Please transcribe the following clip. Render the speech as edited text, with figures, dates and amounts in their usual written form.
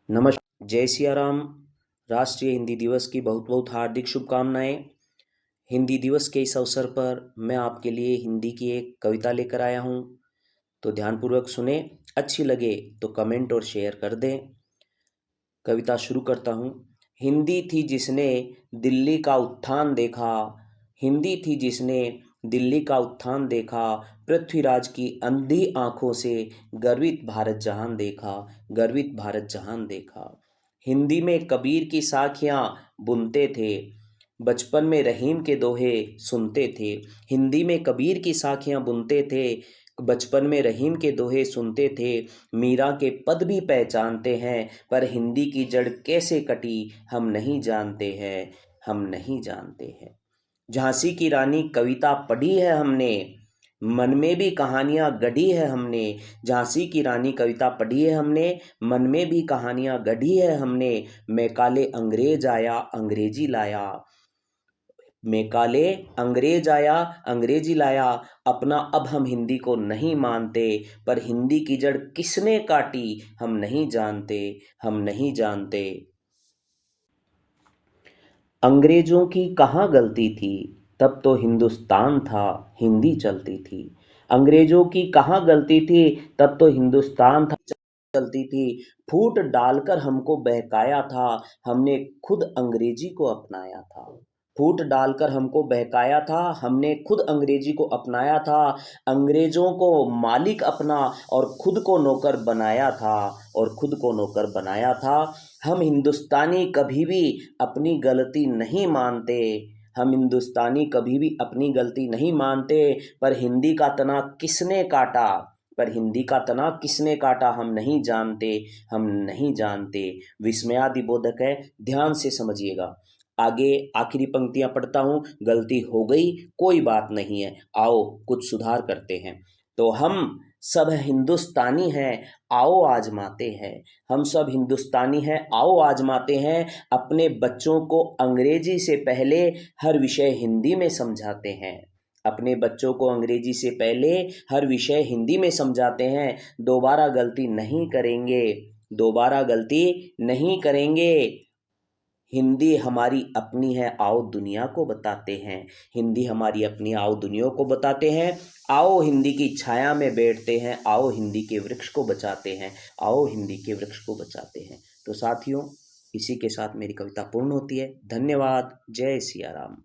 नमस्कार। जय सिया राम। राष्ट्रीय हिंदी दिवस की बहुत बहुत हार्दिक शुभकामनाएं। हिंदी दिवस के इस अवसर पर मैं आपके लिए हिंदी की एक कविता लेकर आया हूं, तो ध्यानपूर्वक सुने। अच्छी लगे तो कमेंट और शेयर कर दें। कविता शुरू करता हूं। हिंदी थी जिसने दिल्ली का उत्थान देखा, हिंदी थी जिसने दिल्ली का उत्थान देखा, पृथ्वीराज की अंधी आंखों से गर्वित भारत जहान देखा, गर्वित भारत जहान देखा। हिंदी में कबीर की साखियां बुनते थे, बचपन में रहीम के दोहे सुनते थे। हिंदी में कबीर की साखियां बुनते थे, बचपन में रहीम के दोहे सुनते थे। मीरा के पद भी पहचानते हैं, पर हिंदी की जड़ कैसे कटी हम नहीं जानते हैं, हम नहीं जानते हैं। झांसी की रानी कविता पढ़ी है हमने, मन में भी कहानियां गढ़ी है हमने। झांसी की रानी कविता पढ़ी है हमने, मन में भी कहानियां गढ़ी है हमने। मैकाले अंग्रेज आया अंग्रेजी लाया, मैकाले अंग्रेज आया अंग्रेजी लाया। अपना अब हम हिंदी को नहीं मानते, पर हिंदी की जड़ किसने काटी हम नहीं जानते, हम नहीं जानते। अंग्रेजों की कहाँ गलती थी, तब तो हिंदुस्तान था, हिंदी चलती थी। अंग्रेजों की कहाँ गलती थी, तब तो हिंदुस्तान था, चलती थी। फूट डालकर हमको बहकाया था, हमने खुद अंग्रेजी को अपनाया था। फूट डालकर हमको बहकाया था, हमने खुद अंग्रेजी को अपनाया था। अंग्रेजों को मालिक अपना और खुद को नौकर बनाया था, और खुद को नौकर बनाया था। हम हिंदुस्तानी कभी भी अपनी गलती नहीं मानते, हम हिंदुस्तानी कभी भी अपनी गलती नहीं मानते। पर हिंदी का तना किसने काटा, पर हिंदी का तना किसने काटा हम नहीं जानते, हम नहीं जानते। विस्मयादिबोधक है, ध्यान से समझिएगा। आगे आखिरी पंक्तियां पढ़ता हूं। गलती हो गई कोई बात नहीं है, आओ कुछ सुधार करते हैं। तो हम सब हिंदुस्तानी हैं, आओ आजमाते हैं। हम सब हिंदुस्तानी हैं, आओ आजमाते हैं। अपने बच्चों को अंग्रेजी से पहले हर विषय हिंदी में समझाते हैं, अपने बच्चों को अंग्रेजी से पहले हर विषय हिंदी में समझाते हैं। दोबारा गलती नहीं करेंगे, दोबारा गलती नहीं करेंगे। हिंदी हमारी अपनी है, आओ दुनिया को बताते हैं। हिंदी हमारी अपनी, आओ दुनिया को बताते हैं। आओ हिंदी की छाया में बैठते हैं, आओ हिंदी के वृक्ष को बचाते हैं, आओ हिंदी के वृक्ष को बचाते हैं। तो साथियों, इसी के साथ मेरी कविता पूर्ण होती है। धन्यवाद। जय सिया राम।